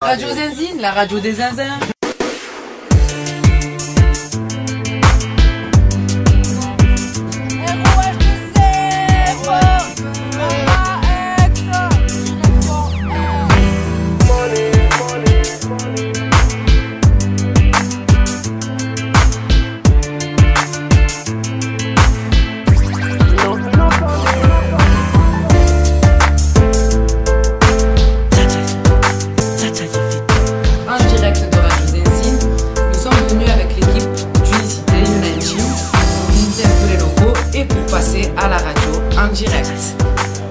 Radio Zenzine, la radio des zinzins. À la radio en direct.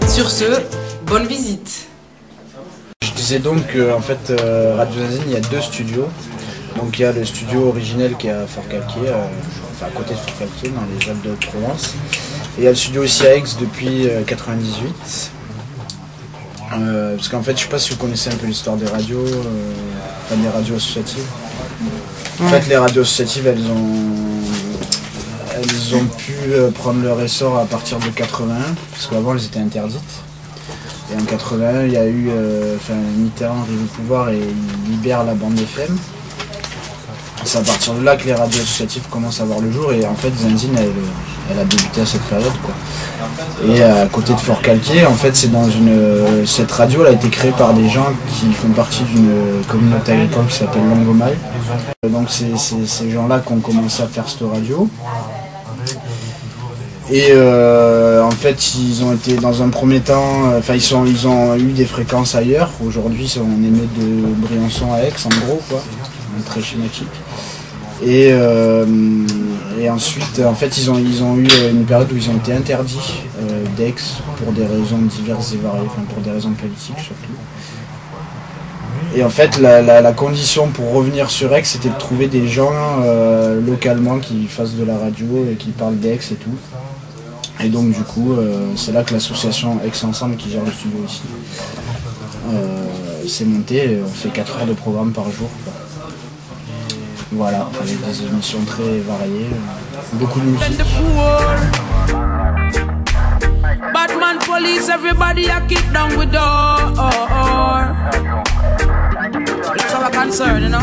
Sur ce, bonne visite. Je disais donc qu'en fait Radio Zenzine, il y a deux studios. Donc il y a le studio originel qui est à Forcalquier, enfin à côté de Forcalquier, dans les Alpes de Provence. Et il y a le studio aussi à Aix depuis 98. Parce qu'en fait, je sais pas si vous connaissez un peu l'histoire des radios, des radios associatives. En fait, les radios associatives, elles ont pu prendre leur essor à partir de 81, parce qu'avant elles étaient interdites. Et en 81, il y a eu, Mitterrand arrive au pouvoir et il libère la bande FM. C'est à partir de là que les radios associatives commencent à voir le jour, et en fait Zenzine elle a débuté à cette période, quoi. Et à côté de Forcalquier, en fait c'est dans cette radio elle a été créée par des gens qui font partie d'une communauté agricole qui s'appelle Longomaille. Donc c'est ces gens-là qui ont commencé à faire cette radio. Et en fait, ils ont été dans un premier temps, ils ont eu des fréquences ailleurs. Aujourd'hui, on émet de Briançon à Aix, en gros, quoi, très schématique. Et ensuite, en fait, ils ont eu une période où ils ont été interdits d'Aix pour des raisons diverses et variées, pour des raisons politiques surtout. Et en fait, la condition pour revenir sur Aix, c'était de trouver des gens localement qui fassent de la radio et qui parlent d'Aix et tout. Et donc du coup, c'est là que l'association Aix Ensemble, qui gère le studio ici, s'est montée. On fait 4 heures de programme par jour, quoi. Voilà, avec des émissions très variées, beaucoup de musique. Batman police, everybody a kick down with door. That's our concern, you know.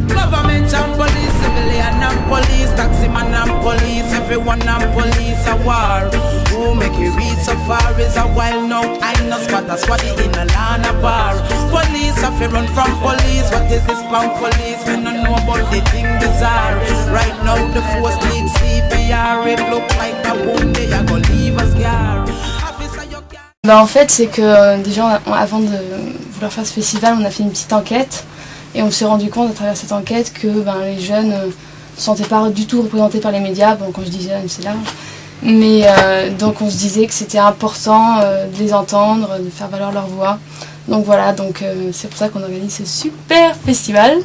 Government and police, civilian and police, taximan and police, everyone and police a war. Who make it reach so far is a while now. I know spot a squad in a land a bar. Police have to run from police. What is this punk police? We don't know about the thing bizarre. Right now the force needs CPR. It look like a wound they are gonna leave a scar. En fait, c'est que déjà avant de vouloir faire ce festival, on a fait une petite enquête. Et on s'est rendu compte à travers cette enquête que les jeunes ne se sentaient pas du tout représentés par les médias. Bon, quand je dis jeunes, c'est large. Mais donc on se disait que c'était important de les entendre, de faire valoir leur voix. Donc voilà, c'est pour ça qu'on organise ce super festival.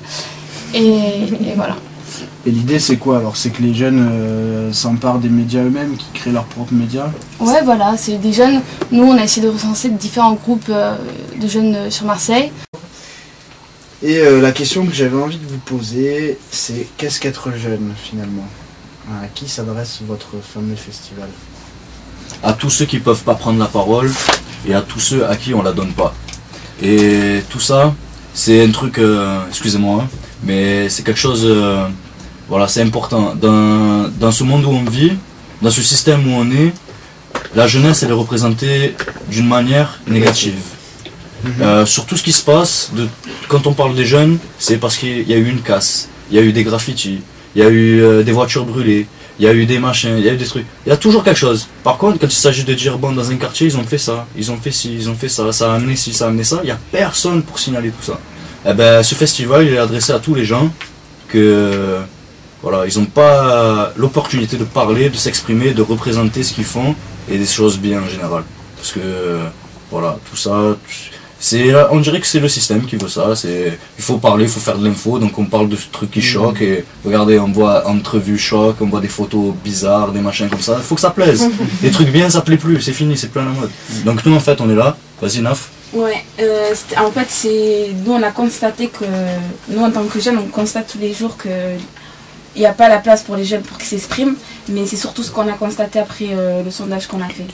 Et voilà. Et l'idée c'est quoi alors? C'est que les jeunes s'emparent des médias eux-mêmes, qui créent leurs propres médias? Ouais, voilà, c'est des jeunes. Nous, on a essayé de recenser différents groupes de jeunes sur Marseille. Et la question que j'avais envie de vous poser, c'est qu'est-ce qu'être jeune finalement? À qui s'adresse votre fameux festival? À tous ceux qui ne peuvent pas prendre la parole et à tous ceux à qui on la donne pas. Et tout ça, c'est un truc, excusez-moi, hein, mais c'est quelque chose, voilà, c'est important. Dans ce monde où on vit, dans ce système où on est, la jeunesse elle est représentée d'une manière négative. Sur tout ce qui se passe, quand on parle des jeunes, c'est parce qu'il y a eu une casse, il y a eu des graffitis, il y a eu des voitures brûlées, il y a eu des machins, il y a eu des trucs. Il y a toujours quelque chose. Par contre, quand il s'agit de dire, bon, dans un quartier, ils ont fait ça, ils ont fait ci, ils ont fait ça, ça a amené ci, ça a amené ça, il n'y a personne pour signaler tout ça. Eh ben, ce festival, il est adressé à tous les gens que, voilà, ils n'ont pas l'opportunité de parler, de s'exprimer, de représenter ce qu'ils font et des choses bien en général. Parce que, voilà, tout ça... on dirait que c'est le système qui veut ça, il faut parler, il faut faire de l'info, donc on parle de trucs qui choquent, et regardez, on voit entrevues choc, on voit des photos bizarres, des machins comme ça, il faut que ça plaise. Les trucs bien, ça plaît plus, c'est fini, c'est plus à la mode. Donc nous en fait, on est là, vas-y Naf. Ouais, en fait, nous on a constaté que, nous en tant que jeunes, on constate tous les jours que il n'y a pas la place pour les jeunes pour qu'ils s'expriment, mais c'est surtout ce qu'on a constaté après le sondage qu'on a fait.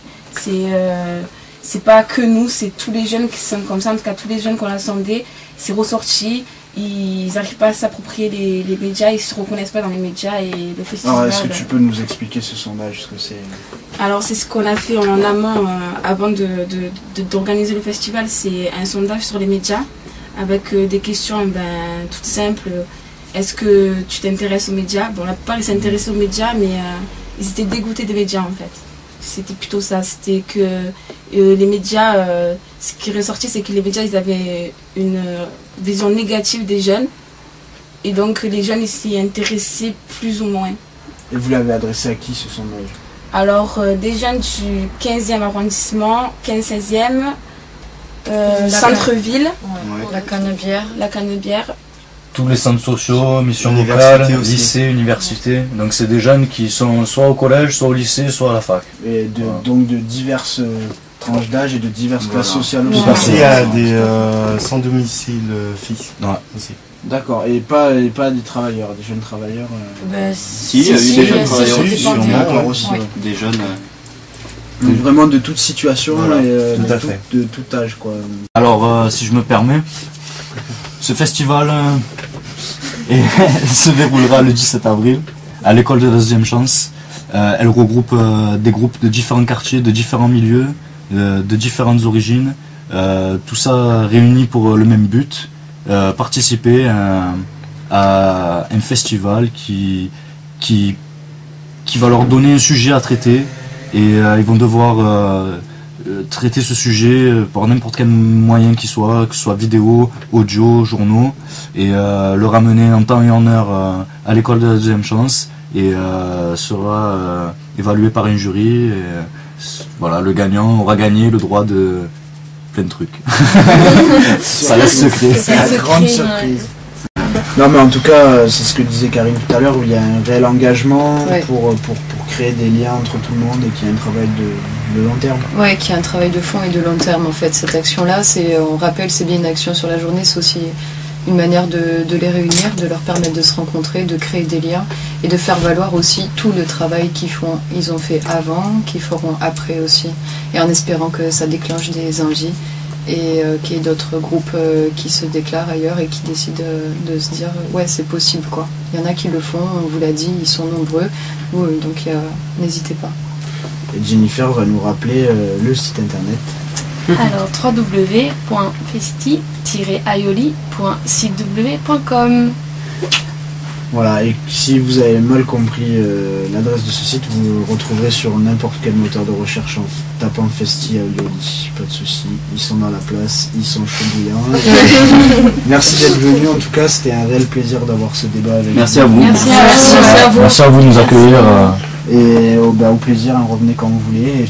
C'est pas que nous, c'est tous les jeunes qui sont comme ça, en tout cas tous les jeunes qu'on a sondés, c'est ressorti. Ils n'arrivent pas à s'approprier les médias, ils ne se reconnaissent pas dans les médias et le festival... Alors, est-ce que tu peux nous expliquer ce sondage, ce que c'est? Alors c'est ce qu'on a fait en amont avant d'organiser le festival, c'est un sondage sur les médias avec des questions toutes simples. Est-ce que tu t'intéresses aux médias? Bon, la plupart ils s'intéressaient aux médias, mais ils étaient dégoûtés des médias en fait. C'était plutôt ça, c'était que les médias, ce qui est ressorti, c'est que les médias ils avaient une vision négative des jeunes et donc les jeunes ils s'y intéressaient plus ou moins. Et vous l'avez adressé à qui ce sondage? Alors des jeunes du 15e arrondissement, 15-16e, centre-ville, La Canebière. la Canebière. Tous les centres sociaux, missions Université locales, aussi. lycées, universités. Donc c'est des jeunes qui sont soit au collège, soit au lycée, soit à la fac. Et donc de diverses tranches d'âge et de diverses classes sociales aussi. Aussi, il y a des sans domicile fixe. Ouais. Aussi. D'accord, et pas des travailleurs, des jeunes travailleurs. Si, il y a eu des jeunes travailleurs ça aussi, dépend sûrement, D'accord ouais. aussi. Ouais. Ouais. des jeunes. Donc vraiment de toute situation Voilà, et tout à fait. de tout âge quoi. Alors si je me permets, ce festival se déroulera le 17 avril à l'école de la deuxième chance. Elle regroupe des groupes de différents quartiers, de différents milieux, de différentes origines. Tout ça réuni pour le même but, participer à un festival qui va leur donner un sujet à traiter et ils vont devoir traiter ce sujet par n'importe quel moyen qu'il soit, que ce soit vidéo, audio, journaux, et le ramener en temps et en heure à l'école de la deuxième chance et sera évalué par un jury. Et, voilà, le gagnant aura gagné le droit de plein de trucs. Ça reste secret. C'est la grande surprise. Non mais en tout cas, c'est ce que disait Karine tout à l'heure, où il y a un réel engagement Ouais. pour créer des liens entre tout le monde et qu'il y a un travail de long terme. Ouais, qui a un travail de fond et de long terme en fait. Cette action-là, on rappelle, c'est bien une action sur la journée, c'est aussi une manière de les réunir, de leur permettre de se rencontrer, de créer des liens et de faire valoir aussi tout le travail ils ont fait avant, qu'ils feront après aussi. Et en espérant que ça déclenche des envies et qu'il y ait d'autres groupes qui se déclarent ailleurs et qui décident de se dire ouais c'est possible quoi. Il y en a qui le font, on vous l'a dit, ils sont nombreux, donc n'hésitez pas. Et Jennifer va nous rappeler le site internet. Alors www.festi-aioli.sitew.com. Voilà, et si vous avez mal compris l'adresse de ce site, vous le retrouverez sur n'importe quel moteur de recherche en tapant Festi Aioli. Pas de soucis, ils sont dans la place, ils sont chauds bouillants. Merci d'être venu, en tout cas c'était un réel plaisir d'avoir ce débat avec Merci à vous. Merci à vous. Merci à vous de nous accueillir. Et au plaisir, revenez quand vous voulez. Et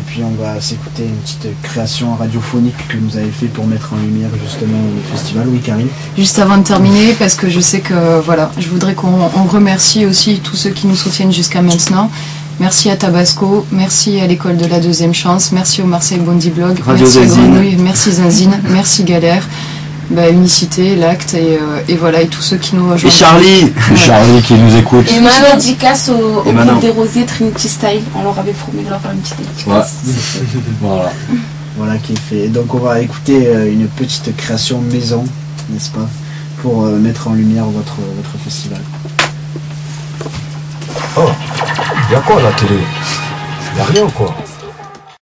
puis on va s'écouter une petite création radiophonique que vous avez fait pour mettre en lumière justement le festival. Oui, Karine. Juste avant de terminer, parce que je sais que voilà, je voudrais qu'on remercie aussi tous ceux qui nous soutiennent jusqu'à maintenant. Merci à Tabasco, merci à l'école de la deuxième chance, merci au Marseille Bondi Blog, Radio merci à Zanzine. Grenouille, merci Zanzine, merci Galère, Unicité, l'Acte et voilà, et tous ceux qui nous Et rejoignent. Charlie, Charlie qui nous écoute. Et ma dédicace au Et Manon. groupe des Rosiers Trinity Style. On leur avait promis de leur faire une petite dédicace. Voilà. Voilà qui est fait. Et donc on va écouter une petite création maison, n'est-ce pas, pour mettre en lumière votre festival. Oh, y'a quoi à la télé? Y'a rien quoi.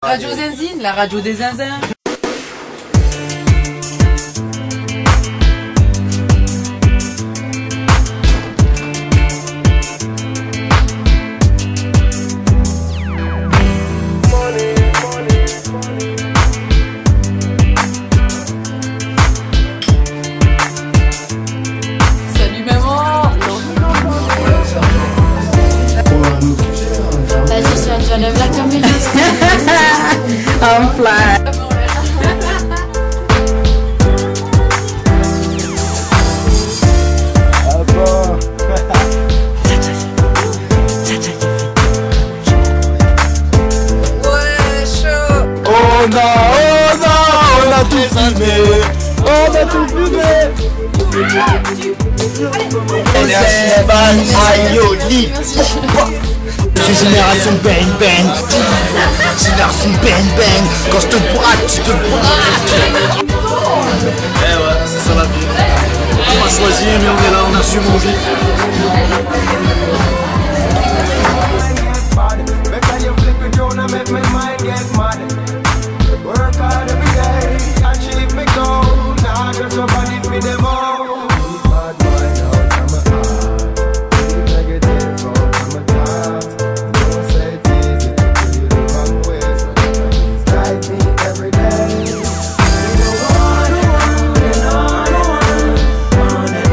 Radio Zinzine, la radio des zinzins. Salut maman. Je lève la caméra. I'm fly. On a tout filmé. On a tout filmé. Festival Aioli. C'est génération bang bang. Génération bang bang. Quand je te braque, tu te braques. mais on est là, on assume, on vit. Make my mind get mad. Work hard every day, achieve me goal. Now just a body for them all.